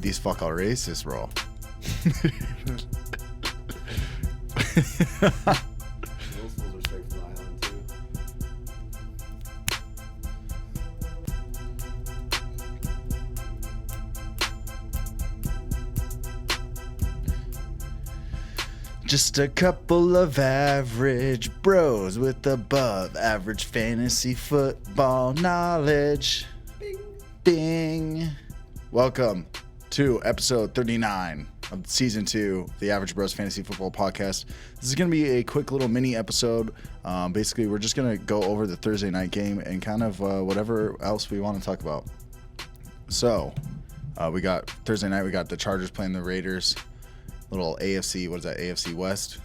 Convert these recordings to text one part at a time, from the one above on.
These fuck all racist, bro. Middle schools are straight from the island too. Just a couple of average bros with above average fantasy football knowledge. Bing. Bing. Welcome to episode 39 of season 2 of the Average Bros Fantasy Football Podcast. This is going to be a quick little mini episode. Basically, we're just going to go over the Thursday night game and kind of whatever else we want to talk about. So, we got Thursday night, we got the Chargers playing the Raiders. Little AFC, what is that, AFC West?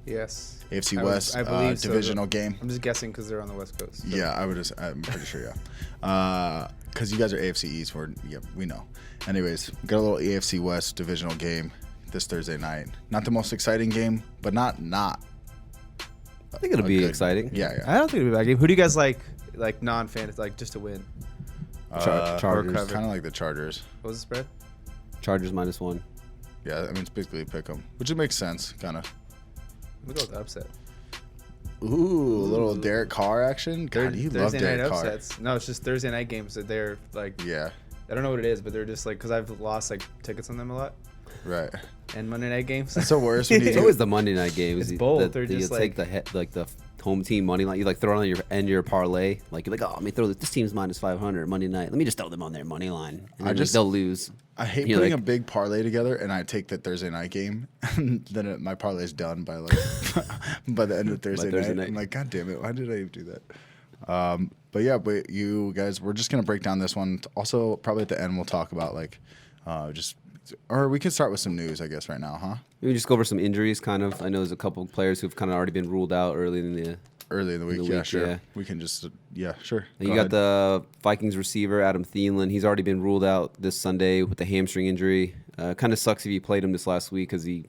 Yes. AFC West I believe divisional so. game. I'm just guessing because they're on the West Coast. So. Yeah, I'm pretty sure, yeah. Because you guys are AFC East, we know. Anyways, we got a little AFC West divisional game this Thursday night. Not the most exciting game, but not. I think it'll be exciting. Yeah. I don't think it'll be a bad game. Who do you guys like non-fantasy, like just to win? Chargers. Kind of like the Chargers. What was the spread? Chargers -1. Yeah, I mean, it's basically a pick 'em, which it makes sense, kind of. We'll go with the upset. Ooh, a little Derek Carr action. God, you love Thursday night Derek Carr. upsets. No, it's just Thursday night games that they're like. Yeah. I don't know what it is, but they're just like because I've lost like tickets on them a lot. Right. And Monday night games. That's the worst when you It's do. always the Monday night games. It's both. They're you just take the home team money line. You like throw it on your parlay. Like you're like, oh, let me throw this team's -500 Monday night. Let me just throw them on their money line. And then they'll lose. I hate You're putting like- a big parlay together, and I take the Thursday night game, and then my parlay is done by like by the end of Thursday night. I'm like, God damn it, why did I do that? But you guys, we're just gonna break down this one. Also, probably at the end, we'll talk about or we could start with some news, I guess, right now, huh? Maybe just go over some injuries, kind of. I know there's a couple of players who've kind of already been ruled out early in the week. Yeah, sure. Yeah. We can just sure. You got the Vikings receiver, Adam Thielen. He's already been ruled out this Sunday with a hamstring injury. Kind of sucks if you played him this last week because he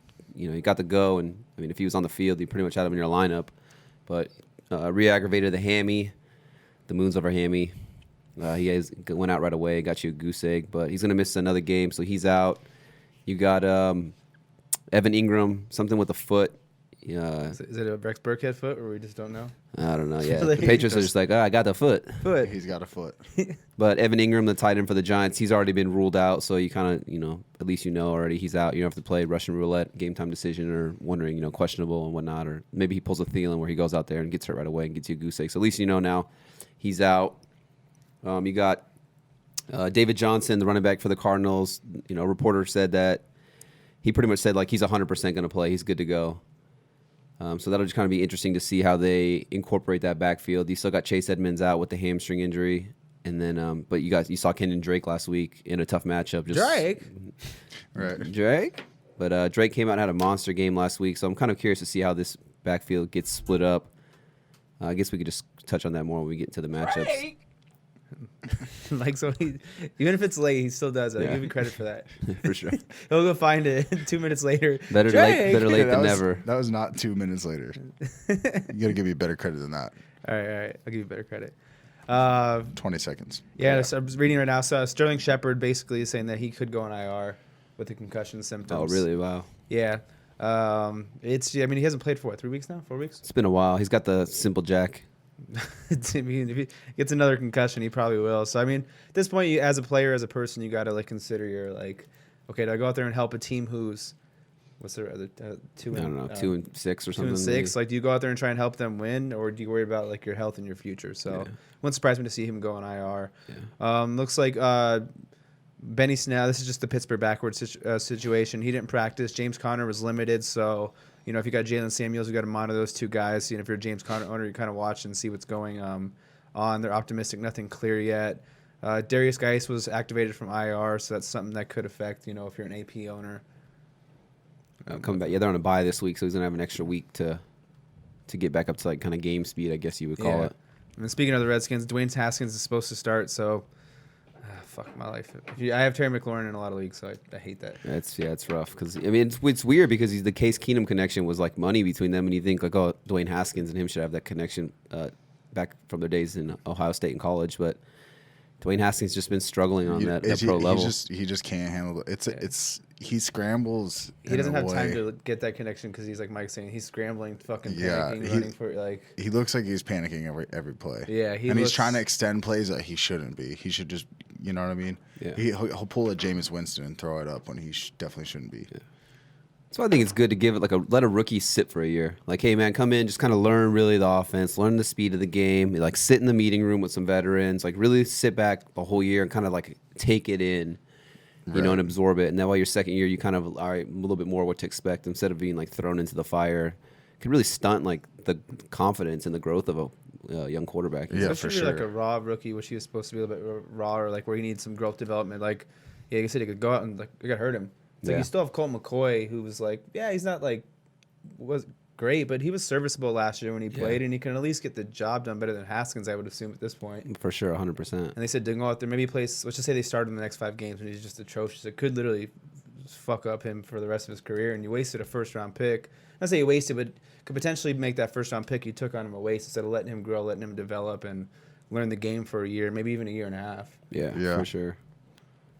got to go. And, I mean, if he was on the field, you pretty much had him in your lineup. But re-aggravated the hammy, the moons of our hammy. Went out right away, got you a goose egg. But he's going to miss another game, so he's out. You got Evan Ingram, something with a foot. Yeah. Is it a Rex Burkhead foot, or we just don't know? I don't know. Yeah, the Patriots are just like, I got the foot. He's got a foot. But Evan Ingram, the tight end for the Giants, he's already been ruled out. So you kind of, at least already he's out. You don't have to play Russian roulette, game time decision, or wondering, questionable and whatnot. Or maybe he pulls a Thielen where he goes out there and gets hurt right away and gets you a goose egg. So at least now he's out. You got David Johnson, the running back for the Cardinals. A reporter said that he pretty much said like he's 100% going to play. He's good to go. So that'll just kind of be interesting to see how they incorporate that backfield. You still got Chase Edmonds out with the hamstring injury, and then but you saw Kenyon Drake last week in a tough matchup. Drake, Right? Drake, but Drake came out and had a monster game last week. So I'm kind of curious to see how this backfield gets split up. I guess we could just touch on that more when we get into the matchups. Drake. Even if it's late, he still does it. I give you credit for that. For sure. He'll go find it 2 minutes later. Better late than never. That was not 2 minutes later. You got to give me better credit than that. All right. I'll give you better credit. 20 seconons. Yeah, so I'm reading right now. So Sterling Shepard basically is saying that he could go on IR with the concussion symptoms. Oh, really? Wow. Yeah. He hasn't played for 3 weeks now? 4 weeks? It's been a while. He's got the simple jack. If he gets another concussion, he probably will. So, at this point, as a player, as a person, you got to consider your okay, do I go out there and help a team who's what's their other 2 and I don't know, 2-6 or something. 2-6. Like, do you go out there and try and help them win, or do you worry about your health and your future? So, wouldn't surprise me to see him go on IR. Yeah. Looks like Benny Snell. This is just the Pittsburgh backwards situation. He didn't practice. James Conner was limited, so. If you got Jalen Samuels, you got to monitor those two guys. If you're a James Conner owner, you kind of watch and see what's going on. They're optimistic, nothing clear yet. Darius Geis was activated from IR, so that's something that could affect, if you're an AP owner. Coming back. Yeah, they're on a bye this week, so he's going to have an extra week to get back up to kind of game speed, I guess you would call it. And then speaking of the Redskins, Dwayne Haskins is supposed to start, so fuck my life. I have Terry McLaurin in a lot of leagues, so I hate that. It's rough because it's weird because the Case Keenum connection was like money between them, and you think Dwayne Haskins and him should have that connection back from their days in Ohio State and college, but Dwayne Haskins just been struggling on that pro level. He just can't handle it. He scrambles. He doesn't have time to get that connection because he's like Mike's saying, he's scrambling, fucking panicking, running for like. He looks like he's panicking every play. Yeah, he's trying to extend plays that he shouldn't be. He should just, you know what I mean? Yeah. He'll pull a Jameis Winston and throw it up when he definitely shouldn't be. Yeah. So I think it's good to give it let a rookie sit for a year. Like, hey man, come in, just kind of learn really the offense, learn the speed of the game. Like, sit in the meeting room with some veterans. Like, really sit back the whole year and kind of like take it in. You know, and absorb it. And then while your second year, you kind of, all right, a little bit more what to expect instead of being like thrown into the fire. It could really stunt like the confidence and the growth of a young quarterback. Yeah, for sure. Like a raw rookie, which he was supposed to be a little bit raw, or like where he needs some growth development. Like, yeah, like I said, he could go out and like it could hurt him. It's like you still have Colt McCoy, who was like, yeah, he's not like was great, but he was serviceable last year when he played, and he can at least get the job done better than Haskins, I would assume at this point. For sure, 100%. And they said to go out there, maybe he plays. Let's just say they start in the next 5 games, and he's just atrocious. It could literally fuck up him for the rest of his career, and you wasted a first-round pick. Not say you wasted, but could potentially make that first-round pick you took on him a waste instead of letting him grow, letting him develop, and learn the game for a year, maybe even a year and a half. Yeah. For sure.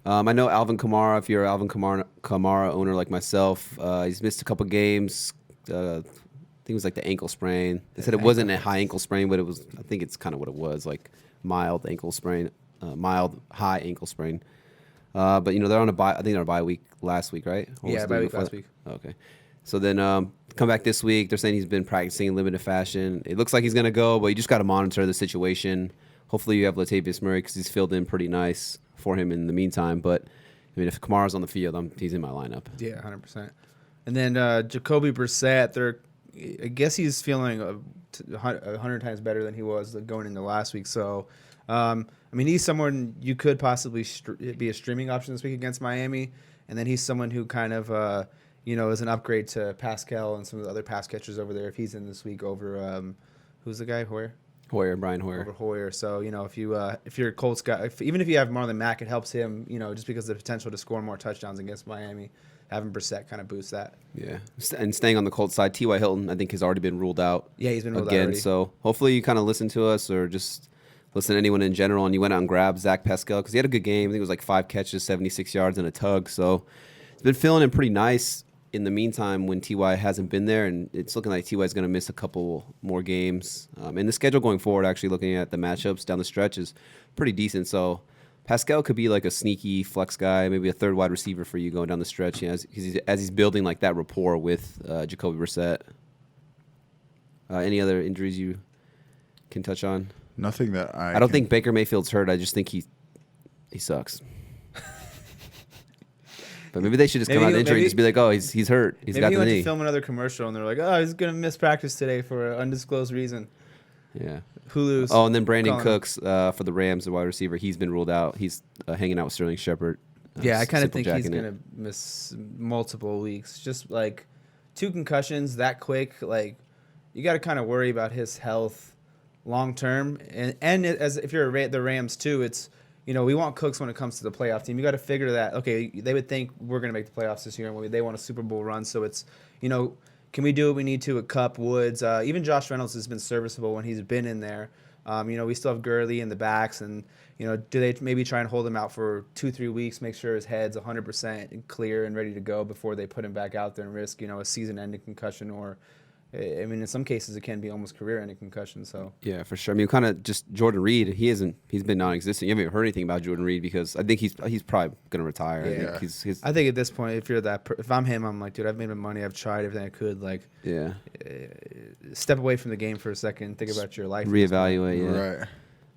I know Alvin Kamara. If you're an Alvin Kamara owner like myself, he's missed a couple games. I think it was like the ankle sprain. They said it wasn't a high ankle sprain, but it was. I think it's kind of what it was, like mild ankle sprain, mild high ankle sprain. But you know they're on a bye. I think they're on a bye week last week, right? Bye week last week. Okay, so then come back this week. They're saying he's been practicing in limited fashion. It looks like he's gonna go, but you just got to monitor the situation. Hopefully you have Latavius Murray because he's filled in pretty nice for him in the meantime. But I mean, if Kamara's on the field, he's in my lineup. Yeah, 100%. And then Jacoby Brissett, I guess he's feeling 100 times better than he was going into last week. So, I mean, he's someone you could possibly be a streaming option this week against Miami. And then he's someone who kind of, is an upgrade to Pascal and some of the other pass catchers over there if he's in this week over, who's the guy, Brian Hoyer. Over Hoyer. So, if you're a Colts guy, even if you have Marlon Mack, it helps him, just because of the potential to score more touchdowns against Miami. Having Brissett kind of boosts that. Yeah. And staying on the Colts side, T.Y. Hilton, I think, has already been ruled out. Yeah, he's been ruled out again. Already. So hopefully you kind of listen to us or just listen to anyone in general, and you went out and grabbed Zach Pascal because he had a good game. I think it was like 5 catches, 76 yards, and a tug. So it's been feeling in pretty nice in the meantime when T.Y. hasn't been there, and it's looking like T.Y. is going to miss a couple more games. And the schedule going forward, actually looking at the matchups down the stretch, is pretty decent. So Pascal could be like a sneaky flex guy, maybe a third wide receiver for you going down the stretch, as he's building like that rapport with Jacoby Brissett. Any other injuries you can touch on? Nothing that I don't think Baker Mayfield's hurt. I just think he sucks. But maybe they should just come out injury and just be like, oh, he's hurt. He's got the knee. Maybe he went to film another commercial and they're like, oh, he's going to miss practice today for an undisclosed reason. Yeah. Hulu's. Oh, and then Brandon Cooks for the Rams, the wide receiver, he's been ruled out. He's hanging out with Sterling Shepard. Yeah, I kind of think he's going to miss multiple weeks. Just like 2 concussions that quick, like you got to kind of worry about his health long term. And as if you're the Rams too, it's we want Cooks when it comes to the playoff team. You got to figure that okay, they would think we're going to make the playoffs this year, and they want a Super Bowl run. So it's can we do what we need to at Kupp, Woods? Even Josh Reynolds has been serviceable when he's been in there. We still have Gurley in the backs, and do they maybe try and hold him out for 2-3 weeks, make sure his head's 100% clear and ready to go before they put him back out there and risk a season-ending concussion or. I mean, in some cases, it can be almost career-ending concussion. So yeah, for sure. I mean, kind of just Jordan Reed. He's been non-existent. You haven't even heard anything about Jordan Reed because I think he's probably going to retire. Yeah. I think at this point, if I'm him, I'm like, dude, I've made my money. I've tried everything I could. Like, step away from the game for a second. Think about your life. Reevaluate. Yeah.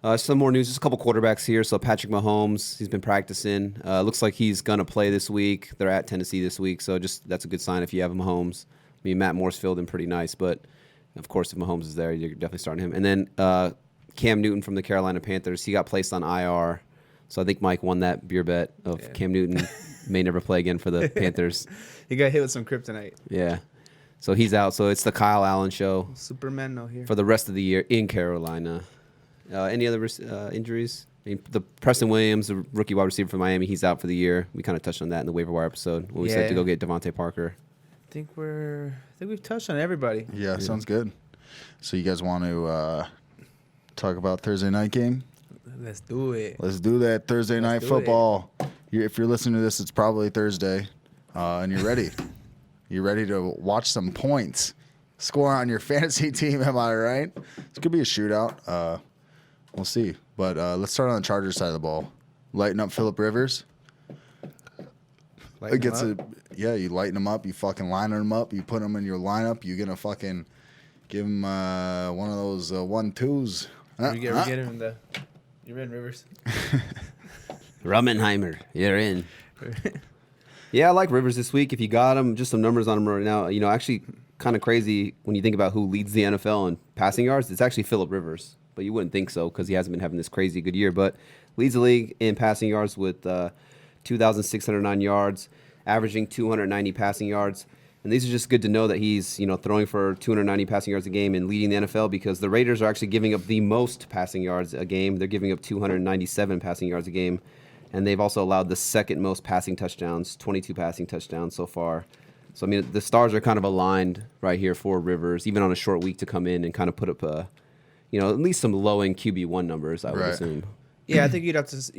Right. Some more news. Just a couple quarterbacks here. So Patrick Mahomes, he's been practicing. Looks like he's going to play this week. They're at Tennessee this week, so that's a good sign if you have Mahomes. I mean, Matt Moore's filled in pretty nice, but of course, if Mahomes is there, you're definitely starting him. And then Cam Newton from the Carolina Panthers, he got placed on IR. So I think Mike won that beer bet of Cam Newton may never play again for the Panthers. He got hit with some kryptonite. Yeah. So he's out. So it's the Kyle Allen show. Superman no here. For the rest of the year in Carolina. Any other injuries? I mean, the Preston Williams, the rookie wide receiver from Miami, he's out for the year. We kind of touched on that in the waiver wire episode when we said to go get Devontae Parker. I think we've touched on everybody. Yeah, sounds good. So you guys want to talk about Thursday night game? Let's do it. Let's do that Thursday night do football. If you're listening to this, it's probably Thursday, and you're ready. You're ready to watch some points score on your fantasy team. Am I right? This could be a shootout. We'll see. But let's start on the Chargers side of the ball. Lighten up Phillip Rivers. You lighten him up. You fucking line him up. You put him in your lineup. You're gonna fucking give him one of those 1-2s. We get him you're in, Rivers. Rummenheimer, you're in. Yeah, I like Rivers this week. If you got him, just some numbers on him right now. Actually kind of crazy when you think about who leads the NFL in passing yards. It's actually Phillip Rivers, but you wouldn't think so because he hasn't been having this crazy good year. But leads the league in passing yards with 2,609 yards, averaging 290 passing yards. And these are just good to know that he's, throwing for 290 passing yards a game and leading the NFL because the Raiders are actually giving up the most passing yards a game. They're giving up 297 passing yards a game. And they've also allowed the second most passing touchdowns, 22 passing touchdowns so far. So, the stars are kind of aligned right here for Rivers, even on a short week to come in and kind of put up, at least some low-end QB1 numbers, I would assume. Yeah, I think you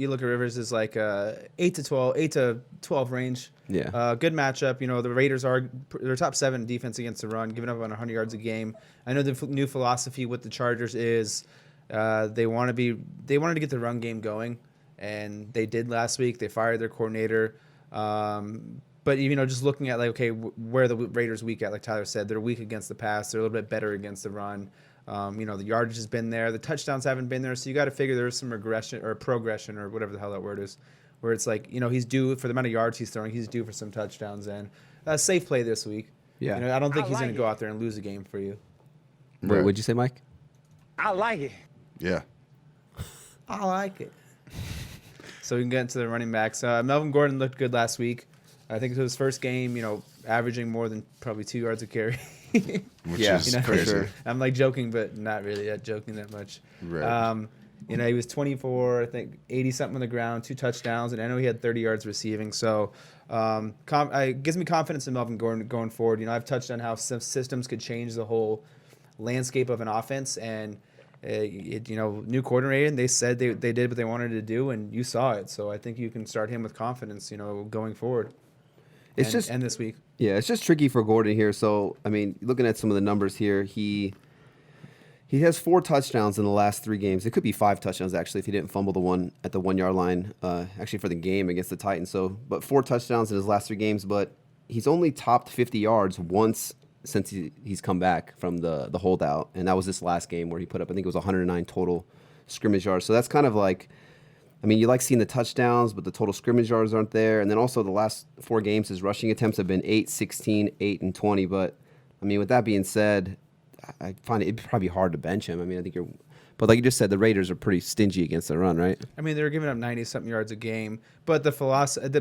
look at Rivers as like 8 to 12 range. Yeah. Good matchup. The Raiders are their top 7 defense against the run, giving up on 100 yards a game. I know the new philosophy with the Chargers is they wanted to get the run game going, and they did last week. They fired their coordinator. But just looking at where the Raiders weak at, like Tyler said, they're weak against the pass. They're a little bit better against the run. The yardage has been there. The touchdowns haven't been there. So you got to figure there's some regression or progression or whatever the hell that word is, where it's like, he's due for the amount of yards he's throwing. He's due for some touchdowns and a safe play this week. Yeah. I don't think he's going to go out there and lose a game for you. Right. What'd you say, Mike? I like it. Yeah. I like it. So we can get into the running backs. Melvin Gordon looked good last week. I think it was his first game, averaging more than probably 2 yards a carry. Which is for crazy. sure. I'm joking, but not really joking that much. Right. He was 24, I think 80 something on the ground, 2 touchdowns, and I know he had 30 yards receiving. So it gives me confidence in Melvin Gordon going forward. I've touched on how some systems could change the whole landscape of an offense, and new coordinator, and they said they did what they wanted to do, and you saw it. So I think you can start him with confidence, going forward. And this week. Yeah, it's just tricky for Gordon here. So, looking at some of the numbers here, he has 4 touchdowns in the last 3 games. It could be 5 touchdowns, actually, if he didn't fumble the one at the 1-yard line, actually for the game against the Titans. So, but 4 touchdowns in his last 3 games, but he's only topped 50 yards once since he's come back from the holdout. And that was this last game where he put up, I think it was 109 total scrimmage yards. So that's kind of like, you like seeing the touchdowns, but the total scrimmage yards aren't there. And then also the last 4 games, his rushing attempts have been 8, 16, 8, and 20. But, with that being said, I find it'd probably be hard to bench him. I think but like you just said, the Raiders are pretty stingy against the run, right? They were giving up 90-something yards a game. But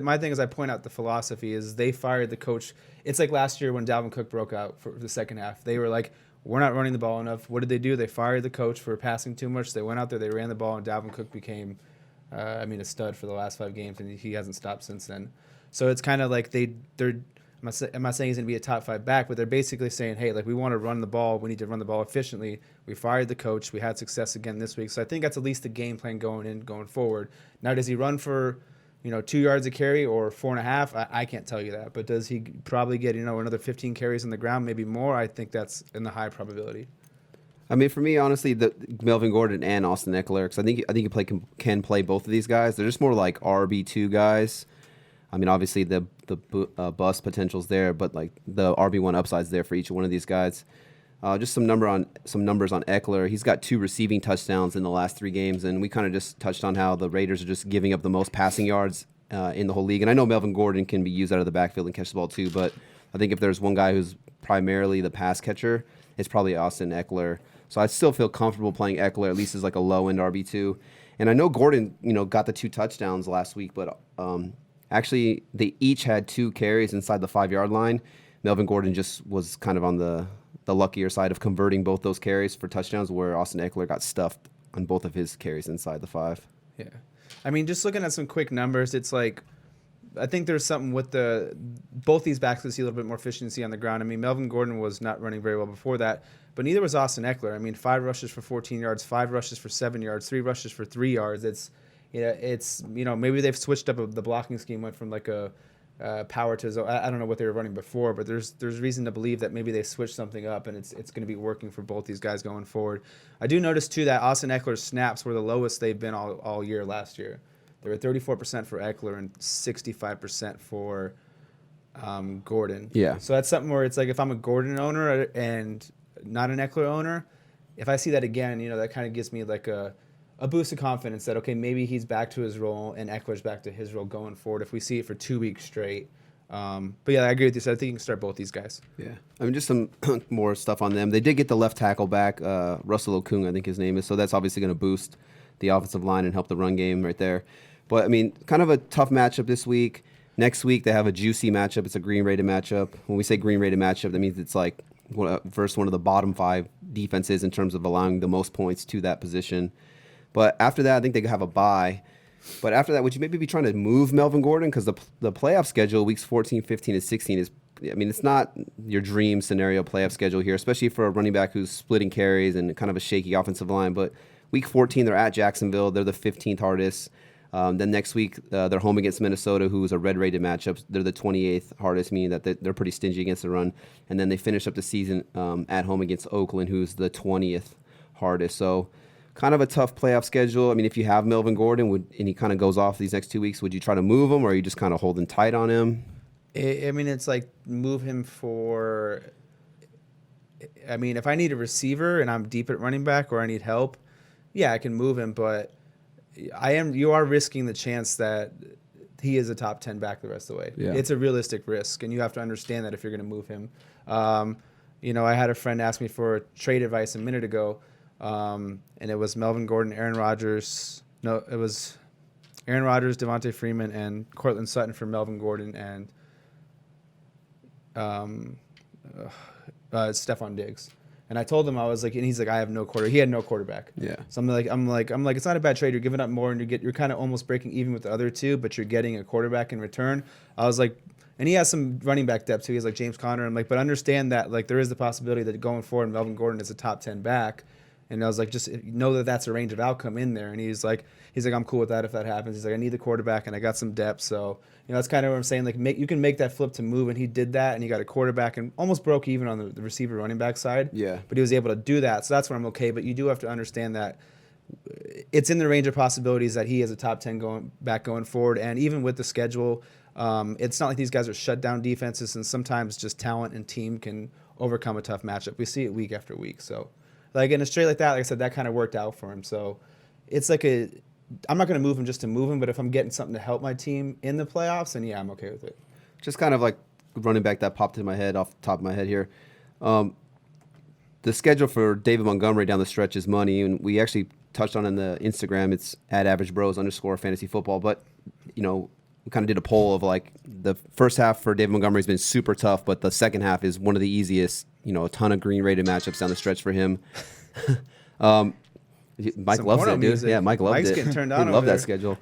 my thing is I point out the philosophy is they fired the coach. It's like last year when Dalvin Cook broke out for the second half. They were like, we're not running the ball enough. What did they do? They fired the coach for passing too much. They went out there, they ran the ball, and Dalvin Cook became – a stud for the last 5 games, and he hasn't stopped since then. So it's kind of like they're. I'm not saying he's going to be a top 5 back, but they're basically saying, hey, we want to run the ball. We need to run the ball efficiently. We fired the coach. We had success again this week. So I think that's at least the game plan going forward. Now, does he run for, 2 yards a carry or 4.5? I can't tell you that. But does he probably get, another 15 carries on the ground, maybe more? I think that's in the high probability. For me, honestly, the Melvin Gordon and Austin Eckler, because I think you can play both of these guys. They're just more like RB2 guys. Obviously the bust potential's there, but the RB1 upside's there for each one of these guys. Just some numbers on Eckler. He's got 2 receiving touchdowns in the last 3 games, and we kind of just touched on how the Raiders are just giving up the most passing yards in the whole league. And I know Melvin Gordon can be used out of the backfield and catch the ball too, but I think if there's one guy who's primarily the pass catcher, it's probably Austin Eckler. So I still feel comfortable playing Eckler, at least as a low-end RB2. And I know Gordon, got the 2 touchdowns last week, but actually they each had 2 carries inside the 5-yard line. Melvin Gordon just was kind of on the luckier side of converting both those carries for touchdowns, where Austin Eckler got stuffed on both of his carries inside the 5. Yeah. Just looking at some quick numbers, it's like I think there's something with both these backs to see a little bit more efficiency on the ground. I mean, Melvin Gordon was not running very well before that, but neither was Austin Eckler. I mean, 5 rushes for 14 yards, 5 rushes for 7 yards, 3 rushes for 3 yards. It's maybe they've switched up the blocking scheme, went from like a power to zone. I don't know what they were running before, but there's reason to believe that maybe they switched something up, and it's going to be working for both these guys going forward. I do notice too that Austin Eckler's snaps were the lowest they've been all year last year. They were 34% for Eckler and 65% for Gordon. Yeah. So that's something where it's like if I'm a Gordon owner and not an Eckler owner, if I see that again, that kind of gives me like a boost of confidence that, okay, maybe he's back to his role and Eckler's back to his role going forward if we see it for 2 weeks straight. But yeah, I agree with you. So I think you can start both these guys. Yeah. I mean, just some more stuff on them. They did get the left tackle back, Russell Okung, I think his name is. So that's obviously going to boost the offensive line and help the run game right there. But, I mean, kind of a tough matchup this week. Next week, they have a juicy matchup. It's a green-rated matchup. When we say green-rated matchup, that means it's like versus one of the bottom 5 defenses in terms of allowing the most points to that position. But after that, I think they have a bye. But after that, would you maybe be trying to move Melvin Gordon? Because the playoff schedule, weeks 14, 15, and 16 is, I mean, it's not your dream scenario playoff schedule here, especially for a running back who's splitting carries and kind of a shaky offensive line. But week 14, they're at Jacksonville. They're the 15th hardest. Then next week, they're home against Minnesota, who's a red-rated matchup. They're the 28th hardest, meaning that they're pretty stingy against the run. And then they finish up the season at home against Oakland, who's the 20th hardest. So kind of a tough playoff schedule. I mean, if you have Melvin Gordon and he kind of goes off these next 2 weeks, would you try to move him, or are you just kind of holding tight on him? I mean, it's like move him for – I mean, if I need a receiver and I'm deep at running back or I need help, yeah, I can move him, but – you are risking the chance that he is a top 10 back the rest of the way. Yeah. It's a realistic risk, and you have to understand that if you're going to move him. I had a friend ask me for trade advice a minute ago, and it was Melvin Gordon, Aaron Rodgers. No, it was Aaron Rodgers, Devontae Freeman, and Cortland Sutton for Melvin Gordon and Stephon Diggs. And I told him, I was like, and he's like, I have no quarterback. He had no quarterback. Yeah. So I'm like, it's not a bad trade. You're giving up more, and you're kind of almost breaking even with the other two, but you're getting a quarterback in return. I was like, and he has some running back depth too. He's like James Conner. I'm like, but understand that like there is the possibility that going forward, Melvin Gordon is a top 10 back. And I was like, just know that that's a range of outcome in there. And he's like, I'm cool with that if that happens. He's like, I need the quarterback, and I got some depth. So, that's kind of what I'm saying. Like, you can make that flip to move, and he did that, and he got a quarterback and almost broke even on the receiver running back side. Yeah. But he was able to do that. So that's where I'm okay. But you do have to understand that it's in the range of possibilities that he is a top 10 going forward. And even with the schedule, it's not like these guys are shutdown defenses, and sometimes just talent and team can overcome a tough matchup. We see it week after week. So, like in a straight like that, like I said, that kind of worked out for him. So it's like I'm not going to move him just to move him, but if I'm getting something to help my team in the playoffs, then yeah, I'm okay with it. Just kind of like running back that popped in my head off the top of my head here. The schedule for David Montgomery down the stretch is money, and we actually touched on in the Instagram. It's @AverageBros_fantasy_football. But, we kind of did a poll of like the first half for David Montgomery has been super tough, but the second half is one of the easiest, a ton of green rated matchups down the stretch for him. Mike Some loves porno it, dude. music. Yeah, Mike loved Mike's it. getting turned on He over loved there. that schedule.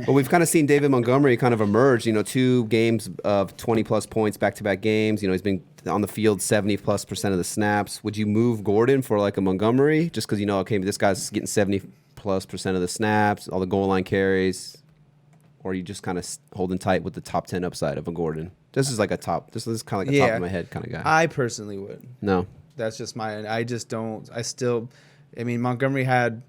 But we've kind of seen David Montgomery kind of emerge, 2 games of 20-plus points back-to-back games. He's been on the field 70-plus% of the snaps. Would you move Gordon for like a Montgomery just because okay, this guy's getting 70-plus% of the snaps, all the goal line carries, or are you just kind of holding tight with the top 10 upside of a Gordon? This is kind of like a top of my head kind of guy. I personally would. No. That's just Montgomery had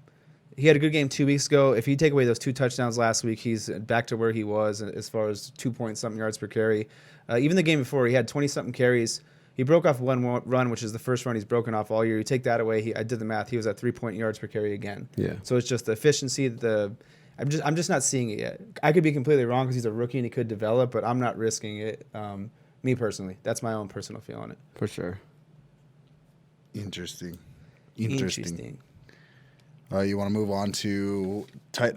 a good game 2 weeks ago. If you take away those 2 touchdowns last week, he's back to where he was as far as 2-point-something yards per carry. Even the game before, he had 20-something carries. He broke off one run, which is the first run he's broken off all year. You take that away, I did the math. He was at 3 yards per carry again. Yeah. So it's just the efficiency. I'm just not seeing it yet. I could be completely wrong because he's a rookie and he could develop, but I'm not risking it. Me personally, that's my own personal feel on it. For sure. Interesting. You You want to move on to tight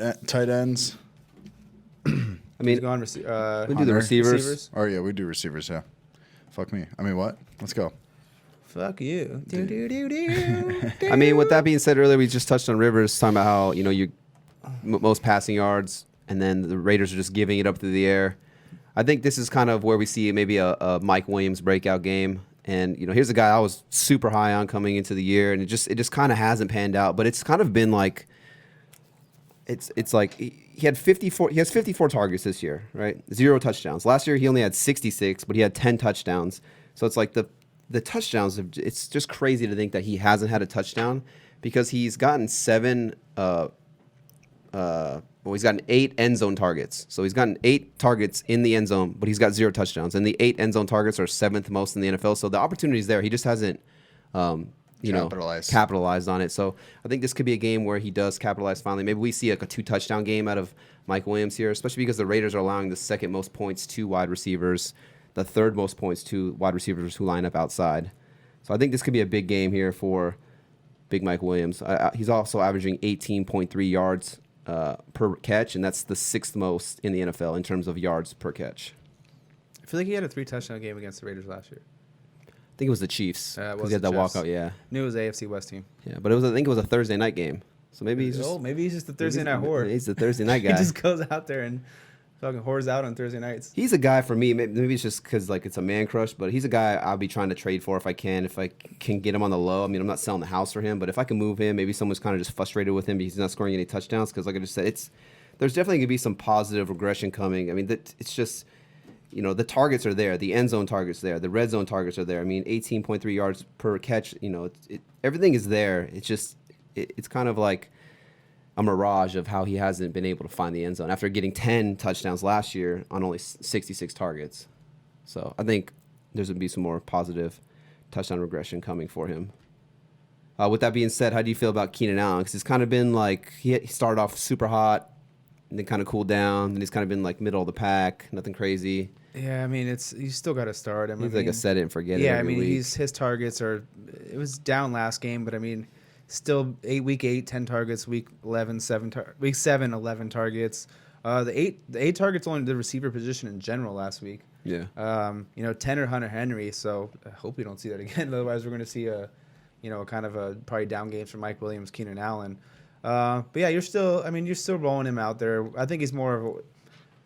ends? I mean, we we do the receivers. Oh, yeah, we do receivers, yeah. Fuck me. I mean, what? Let's go. Fuck you. I mean, with that being said, earlier we just touched on Rivers, talking about how, most passing yards and then the Raiders are just giving it up through the air. I think this is kind of where we see maybe a Mike Williams breakout game. And here's a guy I was super high on coming into the year, and it just kind of hasn't panned out. But it's kind of been like it's like he had 54. He has 54 targets this year, right? 0 touchdowns. Last year he only had 66, but he had 10 touchdowns. So it's like the touchdowns. It's just crazy to think that he hasn't had a touchdown because he's gotten 7. He's gotten 8 end zone targets. So he's gotten 8 targets in the end zone, but he's got 0 touchdowns. And the 8 end zone targets are 7th most in the NFL. So the opportunity is there. He just hasn't, capitalized on it. So I think this could be a game where he does capitalize finally. Maybe we see like a 2 touchdown game out of Mike Williams here, especially because the Raiders are allowing the 2nd most points to wide receivers, the 3rd most points to wide receivers who line up outside. So I think this could be a big game here for Big Mike Williams. He's also averaging 18.3 yards per catch, and that's the 6th most in the NFL in terms of yards per catch. I feel like he had a 3 touchdown game against the Raiders last year. I think it was the Chiefs because he had that walkout. Yeah, knew it was AFC West team. Yeah, but I think it was a Thursday night game. So maybe he's just the Thursday night whore. He's the Thursday night guy. He just goes out there and fucking whores out on Thursday nights. He's a guy for me. Maybe it's just because like it's a man crush, but he's a guy I'll be trying to trade for if I can. If I can get him on the low. I mean, I'm not selling the house for him, but if I can move him, maybe someone's kind of just frustrated with him because he's not scoring any touchdowns. Because like I just said, there's definitely gonna be some positive regression coming. I mean, it's just. The targets are there. The end zone targets there. The red zone targets are there. I mean, 18.3 yards per catch. Everything is there. It's just it's kind of like a mirage of how he hasn't been able to find the end zone after getting 10 touchdowns last year on only 66 targets. So I think there's going to be some more positive touchdown regression coming for him. With that being said, how do you feel about Keenan Allen? Because it's kind of been like he started off super hot and then kind of cooled down. And he's kind of been like middle of the pack, nothing crazy. Yeah, I mean, you still got to start him. He's like a set it and forget it. Yeah, every week. his targets are. It was down last game, but I mean, still week 8, 10 targets. Week 11, week 7, 11 targets. The eight targets only the receiver position in general last week. Yeah. 10 or Hunter Henry. So I hope we don't see that again. Otherwise, we're going to see kind of a probably down games from Mike Williams, Keenan Allen. But yeah, you're still rolling him out there. I think he's more of a.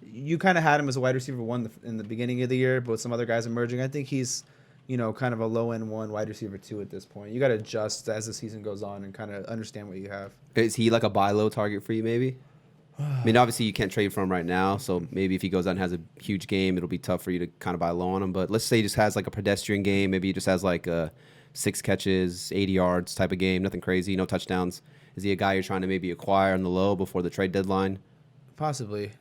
You kind of had him as a wide receiver 1 in the beginning of the year, but with some other guys emerging, I think he's, kind of a low-end 1, wide receiver 2 at this point. You got to adjust as the season goes on and kind of understand what you have. Is he like a buy low target for you, maybe? I mean, obviously you can't trade for him right now, so maybe if he goes out and has a huge game, it'll be tough for you to kind of buy low on him. But let's say he just has like a pedestrian game. Maybe he just has like 6 catches, 80 yards type of game, nothing crazy, no touchdowns. Is he a guy you're trying to maybe acquire on the low before the trade deadline? Possibly.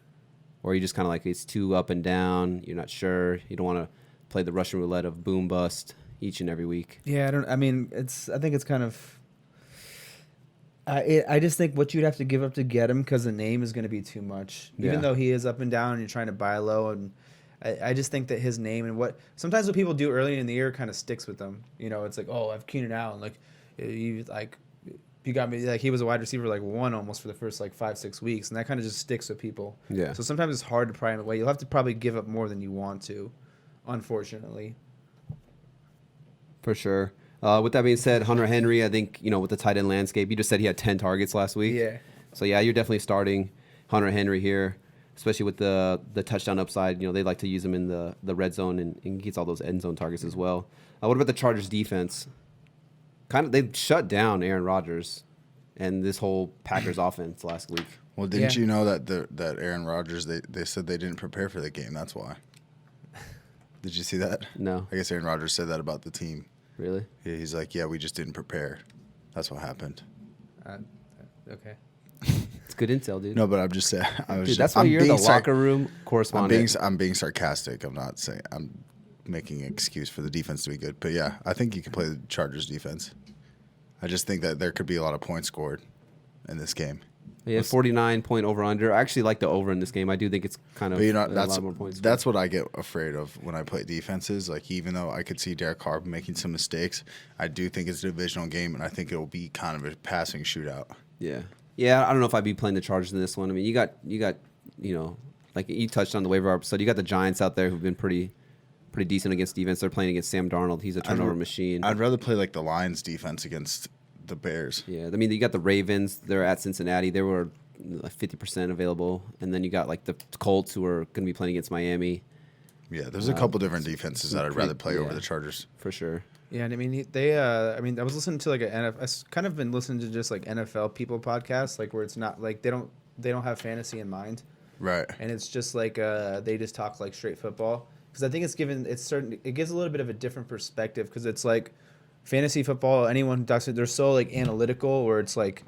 Or you just kind of like it's too up and down. You're not sure. You don't want to play the Russian roulette of boom bust each and every week. Yeah, I think it's kind of. I just think what you'd have to give up to get him because the name is going to be too much. Even though he is up and down, and you're trying to buy low, and I just think that his name and what people do early in the year kind of sticks with them. It's like, oh, I have Keenan Allen, like you got me, like he was a wide receiver like 1 almost for the first like 5-6 weeks, and that kind of just sticks with people. Yeah. So sometimes it's hard to pry him away. You'll have to probably give up more than you want to, unfortunately. For sure. With that being said, Hunter Henry, I think with the tight end landscape, you just said he had 10 targets last week. Yeah. So yeah, you're definitely starting Hunter Henry here, especially with the touchdown upside. They like to use him in the red zone and he gets all those end zone targets as well. What about the Chargers defense? They shut down Aaron Rodgers and this whole Packers offense last week. Well, didn't you know that Aaron Rodgers, they said they didn't prepare for the game. That's why. Did you see that? No. I guess Aaron Rodgers said that about the team. Really? Yeah, he's like, yeah, we just didn't prepare. That's what happened. Okay. It's good intel, dude. No, but I'm just saying. That's why you're the locker room correspondent. I'm being sarcastic. I'm not saying I'm making an excuse for the defense to be good. But yeah, I think you can play the Chargers defense. I just think that there could be a lot of points scored in this game. Yeah, 49 point over under. I actually like the over in this game. I do think it's kind of a lot more points. That's what I get afraid of when I play defenses. Like, even though I could see Derek Carr making some mistakes, I do think it's a divisional game, and I think it will be kind of a passing shootout. Yeah. Yeah, I don't know if I'd be playing the Chargers in this one. I mean, you got like you touched on the waiver episode, you got the Giants out there who've been pretty decent against defense. They're playing against Sam Darnold. He's a turnover machine. I'd rather play like the Lions defense against the Bears. Yeah, I mean, you got the Ravens. They're at Cincinnati. They were, like 50% available, and then you got like the Colts who are going to be playing against Miami. Yeah, there's a couple different defenses that I'd rather play over yeah. the Chargers. For sure. Yeah, and I mean I was listening to like I've kind of been listening to just like NFL people podcasts, like where it's not like they don't have fantasy in mind, Right. and it's just like they just talk like straight football, because I think it gives a little bit of a different perspective, because it's like fantasy football, anyone who talks it, they're so like analytical, where it's like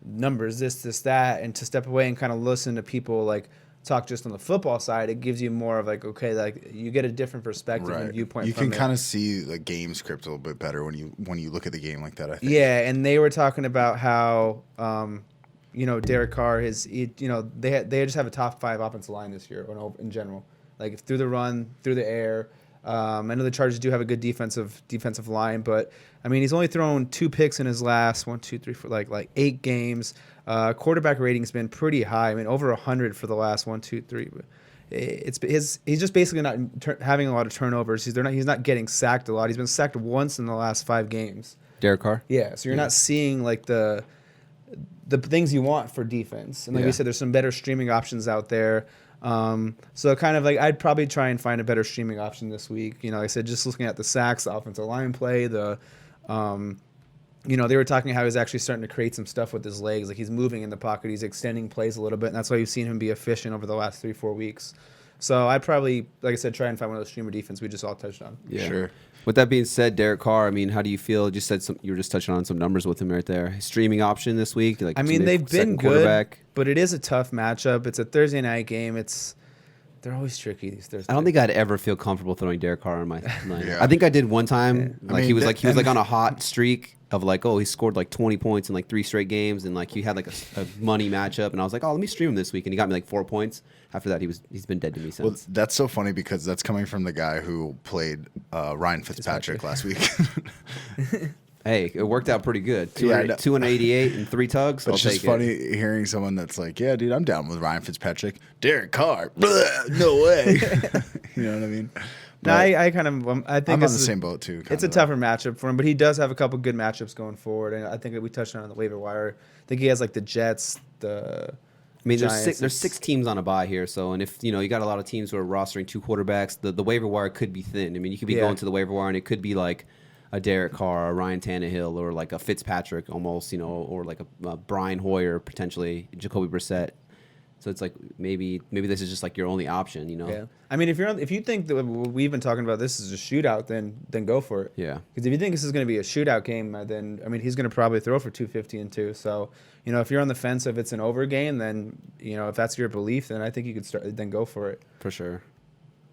numbers, this that, and to step away and kind of listen to people like talk just on the football side, it gives you more of like, okay, like you get a different perspective and viewpoint. You from can it. kind of see the game script a little bit better when you look at the game like that, I think. Yeah, and they were talking about how Derek Carr they just have a top 5 offensive line this year in general, like through the run, through the air. I know the Chargers do have a good defensive line, but I mean he's only thrown 2 picks in his last 1, 2, 3, 4, like 8 games. Quarterback rating's been pretty high. I mean over 100 for the last 1, 2, 3. He's just basically not having a lot of turnovers. He's not getting sacked a lot. He's been sacked once in the last 5 games. Derek Carr. Yeah, so you're not seeing like the things you want for defense. And like we said, there's some better streaming options out there. So kind of like I'd probably try and find a better streaming option this week. Like I said, just looking at the sacks, the offensive line play, they were talking how he's actually starting to create some stuff with his legs. Like he's moving in the pocket, he's extending plays a little bit, and that's why you've seen him be efficient over the last 3-4 weeks. So I'd probably, like I said, try and find one of those streamer defense we just all touched on. Yeah. Sure. With that being said, Derek Carr, I mean, how do you feel? You were just touching on some numbers with him right there. His streaming option this week, like I mean, they've been good, but it is a tough matchup. It's a Thursday night game. They're always tricky these Thursdays. I don't think I'd ever feel comfortable throwing Derek Carr on my line. Yeah. I think I did one time. I Like mean, he was like on a hot streak of like, oh, he scored like 20 points in like 3 straight games, and like he had like a money matchup, and I was like, oh, let me stream him this week, and he got me like 4 points. After that, he's been dead to me since. Well, that's so funny because that's coming from the guy who played Ryan Fitzpatrick last week. Hey, it worked out pretty good. 288 and 3 tugs. But it's just funny hearing someone that's like, yeah, dude, I'm down with Ryan Fitzpatrick. Derek Carr, blah, no way. You know what I mean? No, I think I'm on the same boat too. It's a tougher matchup for him, but he does have a couple good matchups going forward, and I think that we touched on the waiver wire. I think he has like the Jets, I mean, there's 6 teams on a bye here, so and if you got a lot of teams who are rostering 2 quarterbacks, the waiver wire could be thin. I mean, you could be going to the waiver wire, and it could be like a Derek Carr, a Ryan Tannehill, or like a Fitzpatrick almost, or like a Brian Hoyer, potentially Jacoby Brissett. So it's like maybe this is just like your only option, Yeah. I mean, if you think that we've been talking about this is a shootout, then go for it. Yeah. Because if you think this is going to be a shootout game, then I mean he's going to probably throw for 250 and 2. So if you're on the fence if it's an over game, then if that's your belief, then I think you could then go for it. For sure.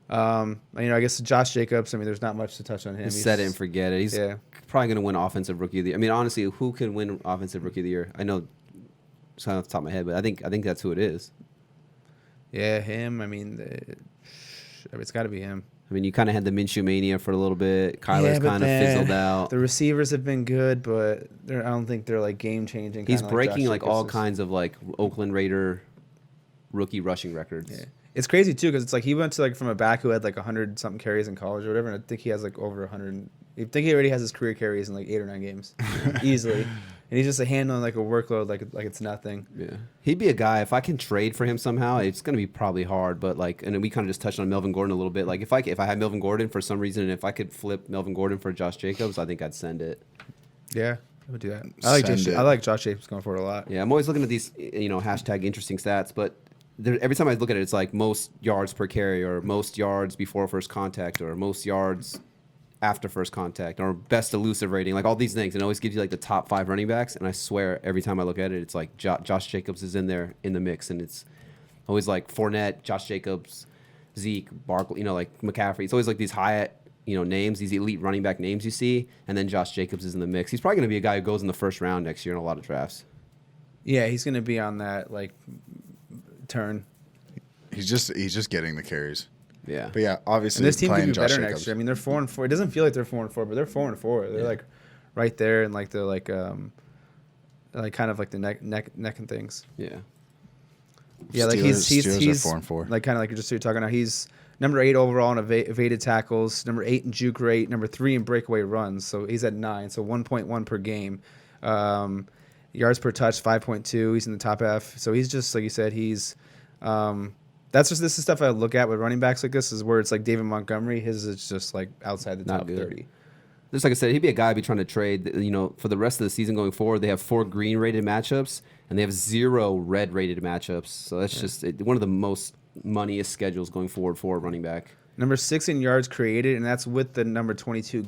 I guess Josh Jacobs. I mean, there's not much to touch on him. Set it and forget it. He's probably going to win Offensive Rookie of the Year. I mean, honestly, who can win Offensive Rookie of the Year? I know it's kind of off the top of my head, but I think that's who it is. Yeah, him. I mean, it's got to be him. I mean, you kind of had the Minshew mania for a little bit. Kyler's kind of fizzled out. The receivers have been good, but I don't think they're like game changing. He's breaking like all kinds of like Oakland Raider rookie rushing records. Yeah. It's crazy too because it's like he went to like from a back who had like 100 something carries in college or whatever, and I think he has like over 100. I think he already has his career carries in like 8 or 9 games easily, and he's just handling like a workload like it's nothing. Yeah, he'd be a guy if I can trade for him somehow. It's gonna be probably hard, but like, and then we kind of just touched on Melvin Gordon a little bit. Like if I had Melvin Gordon for some reason, and if I could flip Melvin Gordon for Josh Jacobs, I think I'd send it. Yeah, I would do that. I like Josh Jacobs going for it a lot. Yeah, I'm always looking at these hashtag interesting stats, but every time I look at it, it's like most yards per carry, or most yards before first contact, or most yards after first contact, or best elusive rating, like all these things. And it always gives you like the top 5 running backs. And I swear every time I look at it, it's like Josh Jacobs is in there in the mix. And it's always like Fournette, Josh Jacobs, Zeke, Barkley, like McCaffrey. It's always like these high, names, these elite running back names you see. And then Josh Jacobs is in the mix. He's probably going to be a guy who goes in the first round next year in a lot of drafts. Yeah, he's going to be on that like turn. He's just getting the carries. Yeah. But yeah, obviously and this team could be Josh better Jacobs. next year. I mean, they're 4-4. It doesn't feel like they're 4-4, but they're 4-4. They're like right there and like they're like kind of like the neck and things. Yeah. Yeah, like he's Steelers are 4-4. Like kind of like you're talking about. He's number 8 overall in evaded tackles, number 8 in juke rate, number 3 in breakaway runs. So he's at 9, so 1.1 per game. Yards per touch, 5.2. He's in the top half. So he's just, like you said, he's this is stuff I look at with running backs like this, is where it's like David Montgomery. His is just like outside the top 30. Just like I said, he'd be a guy I'd be trying to trade. For the rest of the season going forward, they have 4 green-rated matchups, and they have 0 red-rated matchups. So that's just one of the most moneyest schedules going forward for a running back. Number 6 in yards created, and that's with the number 22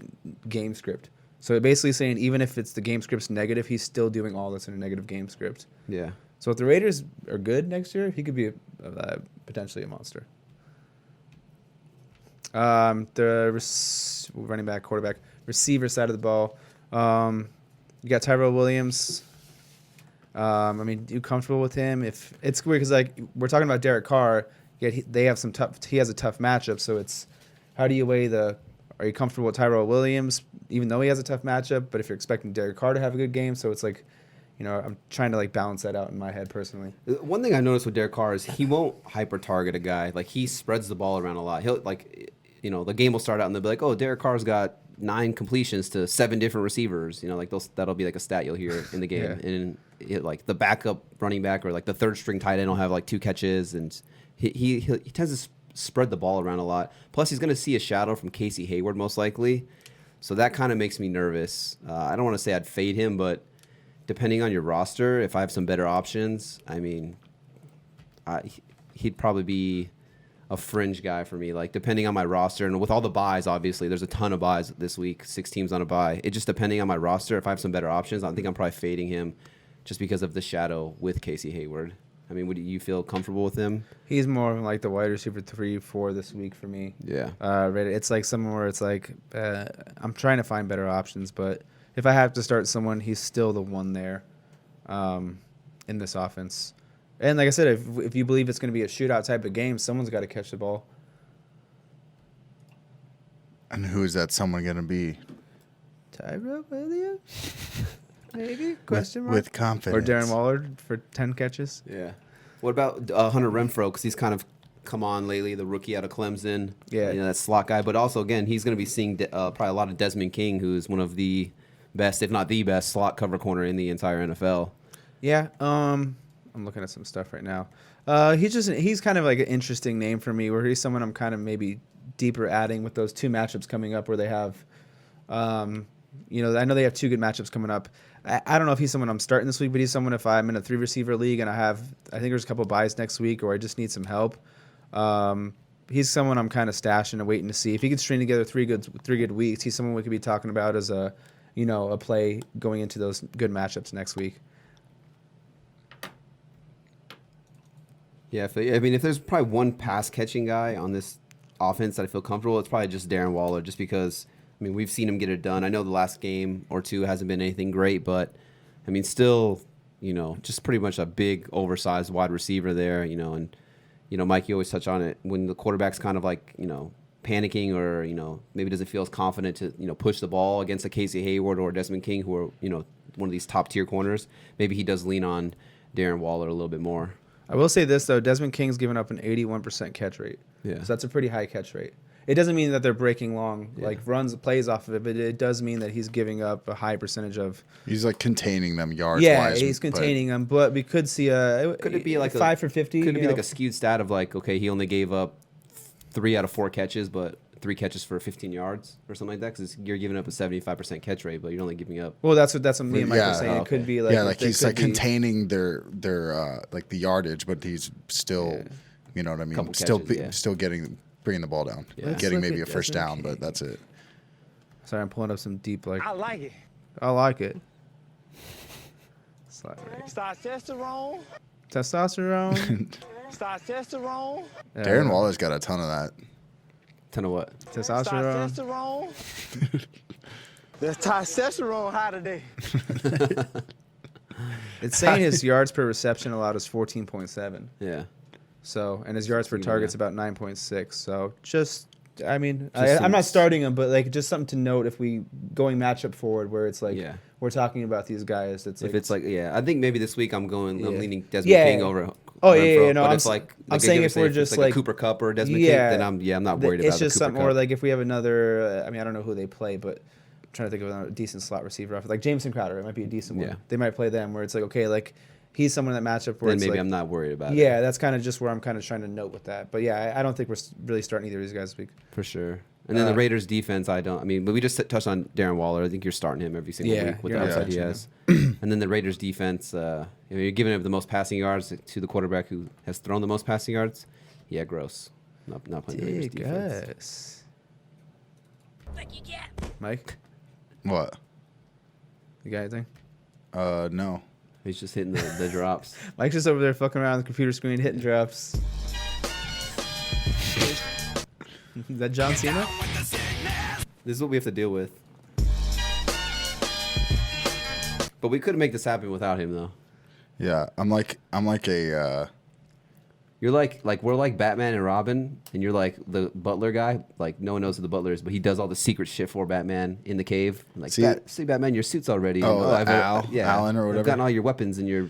game script. So basically saying even if it's the game script's negative, he's still doing all this in a negative game script. Yeah. So if the Raiders are good next year, he could be potentially a monster. Running back, quarterback, receiver side of the ball. You got Tyrell Williams. You comfortable with him? If it's weird because like we're talking about Derek Carr, yet he has a tough matchup. So it's how do you weigh are you comfortable with Tyrell Williams even though he has a tough matchup? But if you're expecting Derek Carr to have a good game, so it's like, I'm trying to like balance that out in my head personally. One thing I noticed with Derek Carr is he won't hyper target a guy. Like he spreads the ball around a lot. He'll the game will start out and they'll be like, oh, Derek Carr's got 9 completions to 7 different receivers. That'll be like a stat you'll hear in the game. Yeah. And like the backup running back or like the third string tight end will have like 2 catches, and he tends to spread the ball around a lot. Plus, he's going to see a shadow from Casey Hayward most likely, so that kind of makes me nervous. I don't want to say I'd fade him, but depending on your roster, if I have some better options, he'd probably be a fringe guy for me. Like depending on my roster, and with all the buys, obviously there's a ton of buys this week, 6 teams on a buy. It just depending on my roster, if I have some better options, I think I'm probably fading him just because of the shadow with Casey Hayward. Would you feel comfortable with him? He's more like the wide receiver 3-4 this week for me. Yeah. It's like somewhere where it's like I'm trying to find better options, but if I have to start someone, he's still the one there in this offense. And like I said, if you believe it's going to be a shootout type of game, someone's got to catch the ball. And who is that someone going to be? Tyrell Williams? Maybe? Question mark? With confidence. Or Darren Waller for 10 catches? Yeah. What about Hunter Renfrow? Because he's kind of come on lately, the rookie out of Clemson. Yeah. That slot guy. But also, again, he's going to be seeing probably a lot of Desmond King, who's one of the best, if not the best, slot cover corner in the entire NFL. Yeah. I'm looking at some stuff right now. He's kind of like an interesting name for me, where he's someone I'm kind of maybe deeper adding with those 2 matchups coming up where they have, I know they have 2 good matchups coming up. I don't know if he's someone I'm starting this week, but he's someone if I'm in a 3-receiver league and I think there's a couple buys next week, or I just need some help. He's someone I'm kind of stashing and waiting to see if he could string together 3 good weeks. He's someone we could be talking about as a play going into those good matchups next week. Yeah, if there's probably one pass catching guy on this offense that I feel comfortable, it's probably just Darren Waller, just because we've seen him get it done. I know the last game or 2 hasn't been anything great, but still, just pretty much a big oversized wide receiver there, and Mike, you always touch on it when the quarterback's kind of like, panicking or, maybe doesn't feel as confident to, push the ball against a Casey Hayward or Desmond King, who are, one of these top tier corners. Maybe he does lean on Darren Waller a little bit more. I will say this, though. Desmond King's given up an 81% catch rate. Yeah. So that's a pretty high catch rate. It doesn't mean that they're breaking long, plays off of it, but it does mean that he's giving up a high percentage of... He's like containing them yards-wise. Yeah, he's containing them, but we could see could it be like 5 for 50? Could it be like a skewed stat of like, okay, he only gave up 3 out of 4 catches, but 3 catches for 15 yards or something like that? Because you're giving up a 75% catch rate, but you're only giving up... Well, that's what me and Mike were saying. Okay. It could be like... Yeah, like he's like containing their like the yardage, but he's still, you know what I mean? Couple Still catches, still bringing the ball down. Yeah. Getting maybe a first down, but that's it. Sorry, I'm pulling up some deep like... I like it. I like it. Slide rate. Testosterone. Testosterone. Testosterone. Darren Waller's got a ton of that. Ton of what? Testosterone. Testosterone. There's testosterone high today. It's saying his yards per reception allowed is 14.7. Yeah. So, and his yards per target's about 9.6. So, I'm some- not starting him, but like just something to note if we going matchup forward where it's like we're talking about these guys. It's like, If it's like, I think maybe this week I'm leaning Desmond Yeah. King over. Oh, Renfrow. yeah, no, But I'm it's like I'm saying if we're it's just like a Cooper Kupp or Desmond King, then I'm not worried about It's just the Cooper something, or Kupp. like if we have another, I don't know who they play, but trying to think of a decent slot receiver off. Like Jameson Crowder, it might be a decent one. Yeah. They might play them where it's like, okay, like he's someone in that matchup where Then it's maybe like, I'm not worried about it. yeah, that's kind of just where I'm kind of trying to note with that. But yeah, I don't think we're really starting either of these guys this week. For sure. And then the Raiders defense, but we just touched on Darren Waller. I think you're starting him every single week with the you're upside he not has. And then the Raiders defense, you're giving him the most passing yards to the quarterback who has thrown the most passing yards. Yeah, gross. Not playing the Raiders defense. Mike, What? you got anything? No. He's just hitting the drops. Mike's just over there fucking around the computer screen hitting drops. Is that John Cena? This is what we have to deal with. But we couldn't make this happen without him, though. Yeah, I'm like a. You're like we're like Batman and Robin, and you're like the butler guy. Like no one knows who the butler is, but he does all the secret shit for Batman in the cave. Like, see Batman, your suit's already. Alan or whatever. I've gotten all your weapons and you're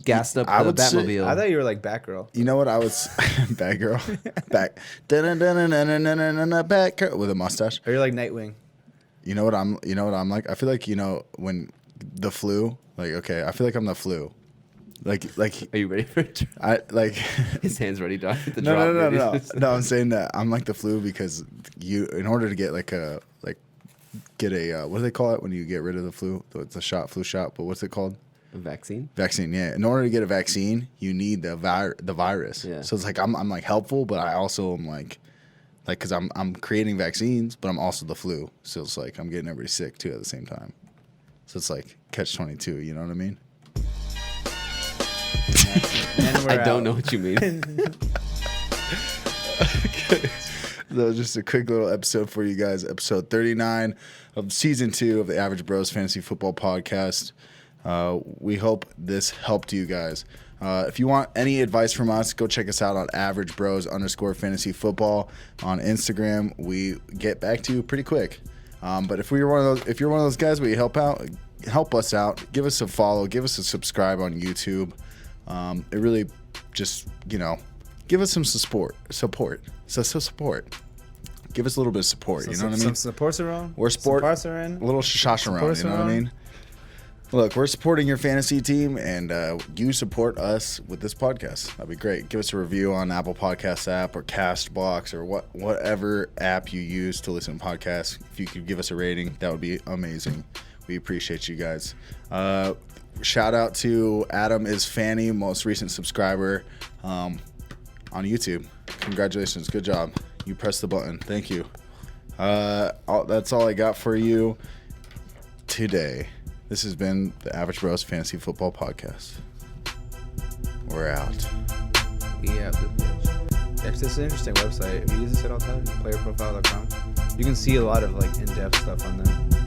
gassed up I the would say- Batmobile. I thought you were like Batgirl. You know what I was? Batgirl, Batgirl with a mustache. Or you're like Nightwing. You know what I'm like? I feel like when the flu. Like okay, I feel like I'm the flu. Like Are you ready for it? I like. His hand's ready to the No. drop. No, I'm saying that I'm like the flu because in order to get get a what do they call it when you get rid of the flu? It's a flu shot, but what's it called? A vaccine? Vaccine, yeah. In order to get a vaccine, you need the virus. Yeah. So it's like I'm like helpful, but I also am like because I'm creating vaccines, but I'm also the flu. So it's like I'm getting everybody sick too at the same time. So it's like catch-22. You know what I mean? And I don't know what you mean. That was just a quick little episode for you guys. Episode 39 of season 2 of the Average Bros Fantasy Football Podcast. We hope this helped you guys. If you want any advice from us, go check us out on @AverageBros_Fantasy Football on Instagram. We get back to you pretty quick. But if you're one of those guys where you help us out, give us a follow, give us a subscribe on YouTube. It really just, give us some support. Give us a little bit of support, you know what I mean? Some supports are on. We're sport, Supports are in. a little shash around, you know what I mean? Look, we're supporting your fantasy team, and you support us with this podcast. That'd be great. Give us a review on Apple Podcasts app or Castbox or whatever app you use to listen to podcasts. If you could give us a rating, that would be amazing. We appreciate you guys. Shout out to Adam is Fanny, most recent subscriber on YouTube. Congratulations. Good job. You pressed the button. Thank you. That's all I got for you today. This has been the Average Bros Fantasy Football Podcast. We're out. Yeah, it's an interesting website. We use this at all times. Playerprofile.com. You can see a lot of in-depth stuff on there.